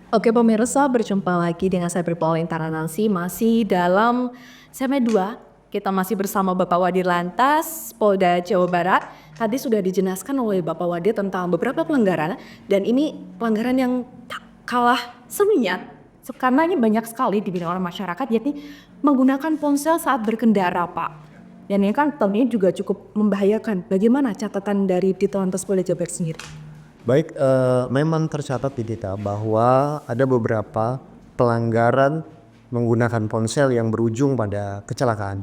Oke pemirsa, berjumpa lagi dengan saya Pauline Taranansi, masih dalam segmen 2. Kita masih bersama Bapak Wadir Lantas, Polda Jawa Barat. Tadi sudah dijelaskan oleh Bapak Wadir tentang beberapa pelanggaran, dan ini pelanggaran yang tak kalah serunya, karena ini banyak sekali dibilang oleh masyarakat, yakni menggunakan ponsel saat berkendara, Pak. Dan ini kan tentunya juga cukup membahayakan. Bagaimana catatan dari Ditelantas Polda Jawa Barat sendiri? Baik, memang tercatat di kita bahwa ada beberapa pelanggaran menggunakan ponsel yang berujung pada kecelakaan.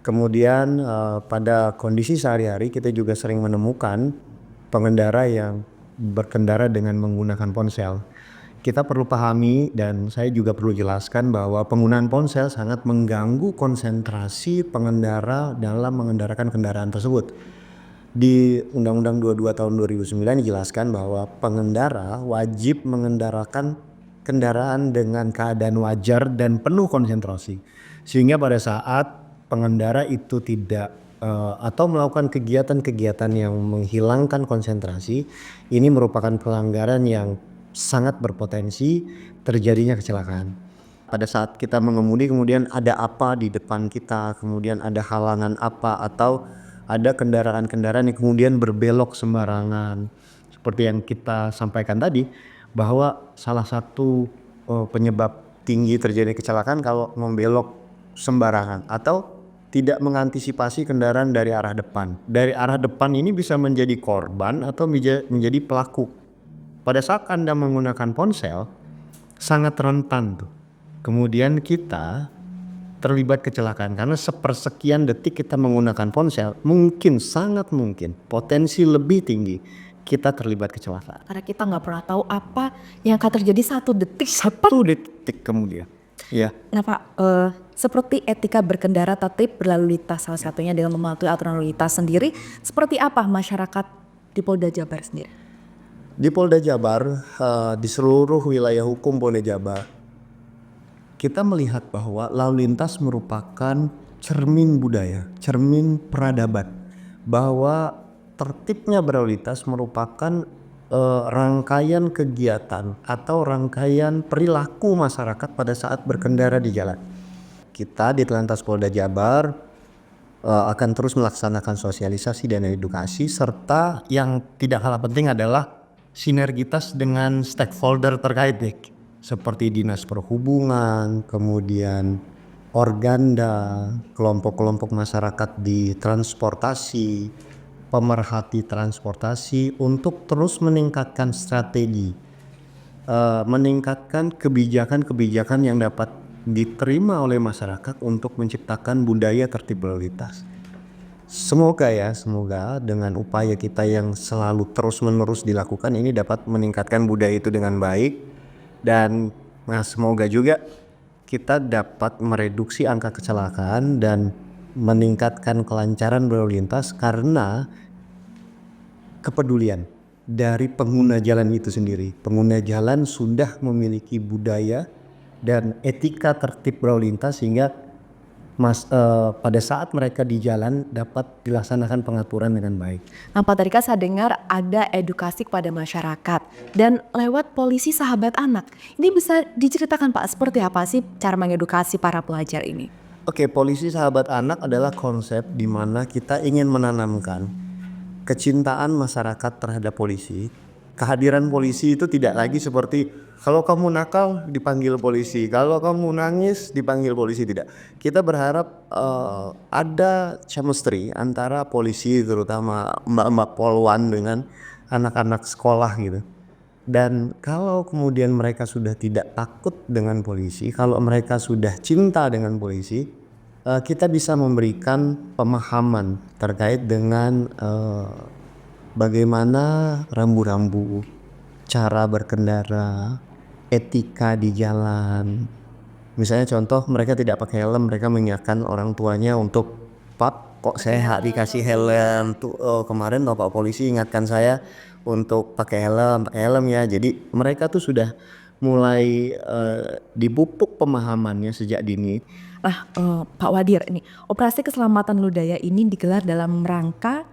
Kemudian pada kondisi sehari-hari kita juga sering menemukan pengendara yang berkendara dengan menggunakan ponsel. Kita perlu pahami dan saya juga perlu jelaskan bahwa penggunaan ponsel sangat mengganggu konsentrasi pengendara dalam mengendarakan kendaraan tersebut. Di Undang-Undang 22 tahun 2009 dijelaskan bahwa pengendara wajib mengendarakan kendaraan dengan keadaan wajar dan penuh konsentrasi. Sehingga pada saat pengendara itu tidak atau melakukan kegiatan-kegiatan yang menghilangkan konsentrasi, ini merupakan pelanggaran yang sangat berpotensi terjadinya kecelakaan. Pada saat kita mengemudi kemudian ada apa di depan kita, kemudian ada halangan apa, atau ada kendaraan-kendaraan yang kemudian berbelok sembarangan. Seperti yang kita sampaikan tadi, bahwa salah satu penyebab tinggi terjadi kecelakaan kalau membelok sembarangan atau tidak mengantisipasi kendaraan dari arah depan. Dari arah depan ini bisa menjadi korban atau menjadi pelaku. Pada saat Anda menggunakan ponsel, sangat rentan tuh. Kemudian kita terlibat kecelakaan karena sepersekian detik kita menggunakan ponsel, mungkin sangat mungkin potensi lebih tinggi kita terlibat kecelakaan. Karena kita nggak pernah tahu apa yang akan terjadi satu detik. Satu detik kemudian. Ya. Nah Pak, seperti etika berkendara tertib berlalu lintas salah satunya dengan mematuhi aturan lalu lintas sendiri, seperti apa masyarakat di Polda Jabar sendiri? Di Polda Jabar, di seluruh wilayah hukum Polda Jabar, kita melihat bahwa lalu lintas merupakan cermin budaya, cermin peradaban, bahwa tertibnya berlalu lintas merupakan rangkaian kegiatan atau rangkaian perilaku masyarakat pada saat berkendara di jalan. Kita di Telantas Polda Jabar akan terus melaksanakan sosialisasi dan edukasi, serta yang tidak kalah penting adalah sinergitas dengan stakeholder terkait, seperti Dinas Perhubungan, kemudian Organda, kelompok-kelompok masyarakat di transportasi, pemerhati transportasi, untuk terus meningkatkan strategi, meningkatkan kebijakan-kebijakan yang dapat diterima oleh masyarakat untuk menciptakan budaya tertib berlalu lintas. Semoga dengan upaya kita yang selalu terus-menerus dilakukan ini dapat meningkatkan budaya itu dengan baik, dan semoga juga kita dapat mereduksi angka kecelakaan dan meningkatkan kelancaran berlalu lintas karena kepedulian dari pengguna jalan itu sendiri. Pengguna jalan sudah memiliki budaya dan etika tertib berlalu lintas sehingga pada saat mereka di jalan dapat dilaksanakan pengaturan dengan baik. Nah Pak, tadi kan saya dengar ada edukasi kepada masyarakat dan lewat polisi sahabat anak. Ini bisa diceritakan Pak, seperti apa sih cara mengedukasi para pelajar ini? Oke, polisi sahabat anak adalah konsep di mana kita ingin menanamkan kecintaan masyarakat terhadap polisi. Kehadiran polisi itu tidak lagi seperti kalau kamu nakal dipanggil polisi, kalau kamu nangis dipanggil polisi, tidak. Kita berharap ada chemistry antara polisi, terutama mbak-mbak polwan, dengan anak-anak sekolah gitu. Dan kalau kemudian mereka sudah tidak takut dengan polisi, kalau mereka sudah cinta dengan polisi, kita bisa memberikan pemahaman terkait dengan bagaimana rambu-rambu, cara berkendara, etika di jalan. Misalnya contoh, mereka tidak pakai helm, mereka mengingatkan orang tuanya untuk, "Pak, kok saya dikasih helm tuh, kemarin Bapak polisi ingatkan saya untuk pakai helm ya." Jadi mereka tuh sudah mulai dipupuk pemahamannya sejak dini. Nah Pak Wadir, ini operasi keselamatan Ludaya ini digelar dalam rangka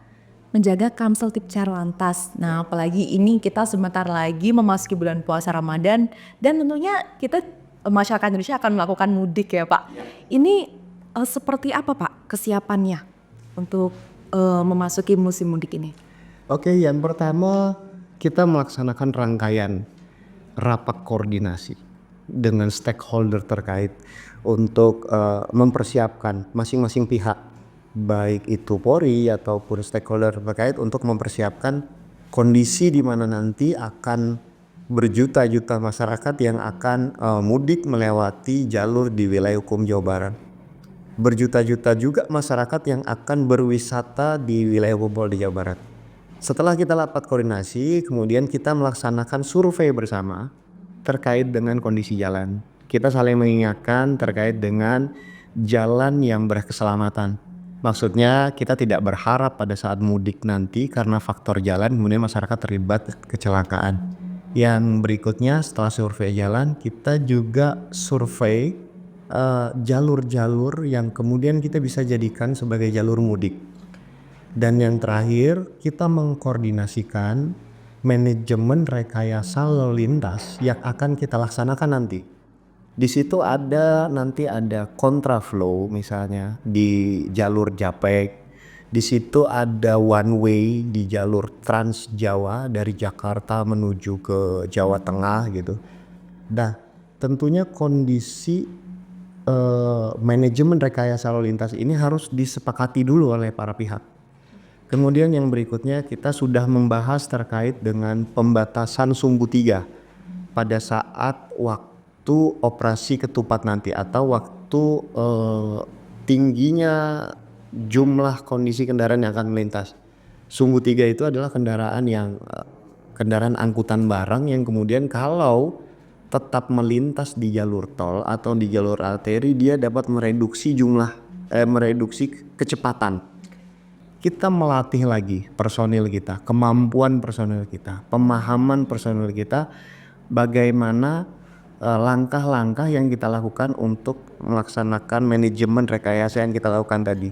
menjaga Kamseltipcar Lantas. Nah, apalagi ini kita sebentar lagi memasuki bulan puasa Ramadan dan tentunya kita masyarakat Indonesia akan melakukan mudik ya Pak. Ini seperti apa Pak kesiapannya untuk memasuki musim mudik ini? Oke, yang pertama kita melaksanakan rangkaian rapat koordinasi dengan stakeholder terkait untuk mempersiapkan masing-masing pihak, baik itu Polri ataupun stakeholder terkait untuk mempersiapkan kondisi di mana nanti akan berjuta-juta masyarakat yang akan mudik melewati jalur di wilayah hukum Jawa Barat. Berjuta-juta juga masyarakat yang akan berwisata di wilayah hukum Polda Jawa Barat. Setelah kita rapat koordinasi, kemudian kita melaksanakan survei bersama terkait dengan kondisi jalan. Kita saling mengingatkan terkait dengan jalan yang berkeselamatan. Maksudnya kita tidak berharap pada saat mudik nanti karena faktor jalan kemudian masyarakat terlibat kecelakaan. Yang berikutnya setelah survei jalan, kita juga survei jalur-jalur yang kemudian kita bisa jadikan sebagai jalur mudik. Dan yang terakhir, kita mengkoordinasikan manajemen rekayasa lalu lintas yang akan kita laksanakan nanti. Di situ nanti ada kontraflow misalnya di jalur Japek. Di situ ada one way di jalur Trans Jawa dari Jakarta menuju ke Jawa Tengah gitu. Nah, tentunya kondisi manajemen rekayasa lalu lintas ini harus disepakati dulu oleh para pihak. Kemudian yang berikutnya kita sudah membahas terkait dengan pembatasan sumbu 3 pada saat waktu operasi ketupat nanti atau waktu tingginya jumlah kondisi kendaraan yang akan melintas. Sumbu 3 itu adalah kendaraan angkutan barang yang kemudian kalau tetap melintas di jalur tol atau di jalur arteri dia dapat mereduksi kecepatan. Kita melatih lagi personil kita, kemampuan personil kita, pemahaman personil kita, bagaimana langkah-langkah yang kita lakukan untuk melaksanakan manajemen rekayasa yang kita lakukan tadi.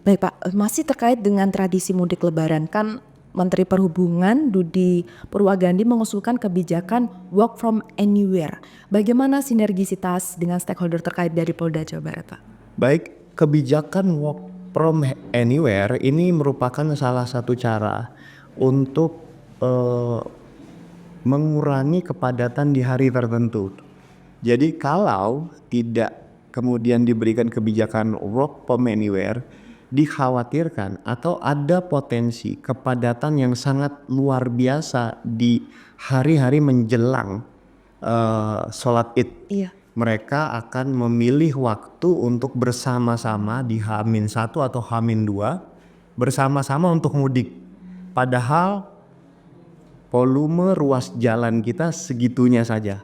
Baik Pak, masih terkait dengan tradisi mudik lebaran, kan Menteri Perhubungan Budi Purwagandi mengusulkan kebijakan work from anywhere. Bagaimana sinergisitas dengan stakeholder terkait dari Polda Jawa Barat Pak? Baik, kebijakan work from anywhere ini merupakan salah satu cara untuk mengurangi kepadatan di hari tertentu. Jadi kalau tidak kemudian diberikan kebijakan work from anywhere, dikhawatirkan atau ada potensi kepadatan yang sangat luar biasa di hari-hari menjelang sholat Id. Iya. Mereka akan memilih waktu untuk bersama-sama di H-1 atau H-2 bersama-sama untuk mudik. Padahal volume ruas jalan kita segitunya saja.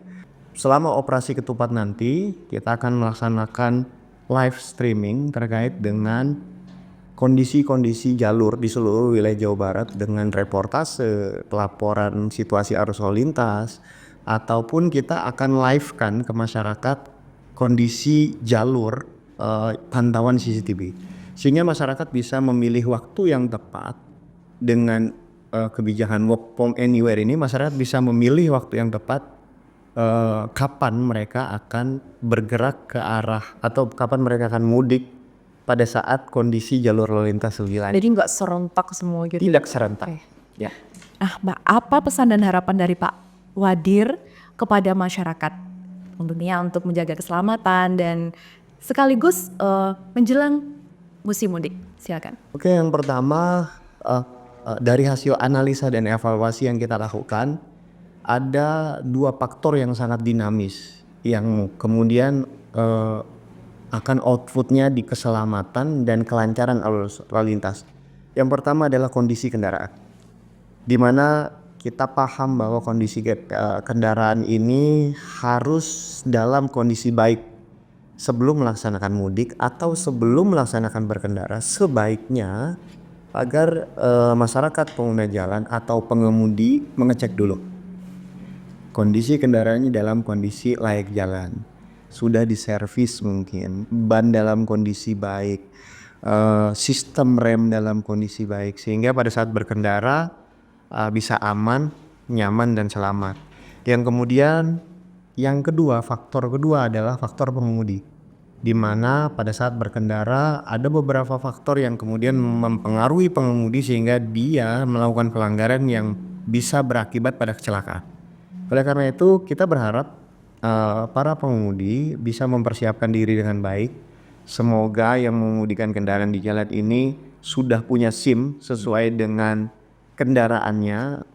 Selama operasi ketupat nanti kita akan melaksanakan live streaming terkait dengan kondisi-kondisi jalur di seluruh wilayah Jawa Barat dengan reportase, pelaporan situasi arus lalu lintas, ataupun kita akan live-kan ke masyarakat kondisi jalur pantauan CCTV. Sehingga masyarakat bisa memilih waktu yang tepat dengan kebijakan work from anywhere ini, masyarakat bisa memilih waktu yang tepat kapan mereka akan bergerak ke arah atau kapan mereka akan mudik pada saat kondisi jalur lalu lintas lebih lanjut. Jadi nggak serentak semua gitu? Tidak serentak. Ya. Nah Mbak, apa pesan dan harapan dari Pak Wadir kepada masyarakat tentunya untuk menjaga keselamatan dan sekaligus menjelang musim mudik? Silakan. Oke, yang pertama dari hasil analisa dan evaluasi yang kita lakukan ada 2 faktor yang sangat dinamis yang kemudian akan outputnya di keselamatan dan kelancaran arus lalu lintas. Yang pertama adalah kondisi kendaraan, di mana kita paham bahwa kondisi kendaraan ini harus dalam kondisi baik sebelum melaksanakan mudik atau sebelum melaksanakan berkendara. Sebaiknya agar masyarakat pengguna jalan atau pengemudi mengecek dulu kondisi kendaraannya dalam kondisi layak jalan, sudah diservis mungkin, ban dalam kondisi baik, sistem rem dalam kondisi baik sehingga pada saat berkendara bisa aman, nyaman dan selamat. Yang kedua, faktor kedua adalah faktor pengemudi, di mana pada saat berkendara ada beberapa faktor yang kemudian mempengaruhi pengemudi sehingga dia melakukan pelanggaran yang bisa berakibat pada kecelakaan. Oleh karena itu kita berharap para pengemudi bisa mempersiapkan diri dengan baik. Semoga yang mengemudikan kendaraan di jalan ini sudah punya SIM sesuai dengan kendaraannya,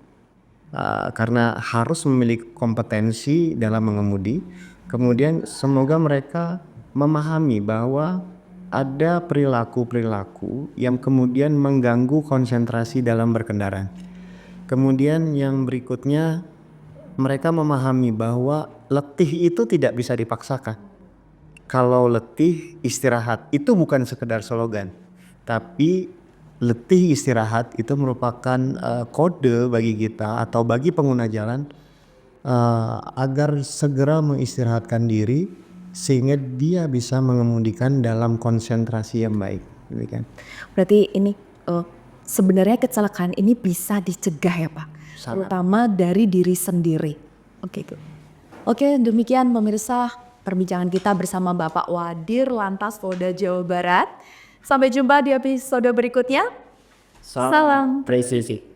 karena harus memiliki kompetensi dalam mengemudi. Kemudian semoga mereka memahami bahwa ada perilaku-perilaku yang kemudian mengganggu konsentrasi dalam berkendara. Kemudian yang berikutnya, mereka memahami bahwa letih itu tidak bisa dipaksakan. Kalau letih istirahat itu bukan sekedar slogan, tapi letih istirahat itu merupakan kode bagi kita atau bagi pengguna jalan agar segera mengistirahatkan diri sehingga dia bisa mengemudikan dalam konsentrasi yang baik. Berarti ini sebenarnya kecelakaan ini bisa dicegah ya Pak, terutama dari diri sendiri. Oke, demikian pemirsa perbincangan kita bersama Bapak Wadir Lantas Polda Jawa Barat. Sampai jumpa di episode berikutnya. Salam Presisi.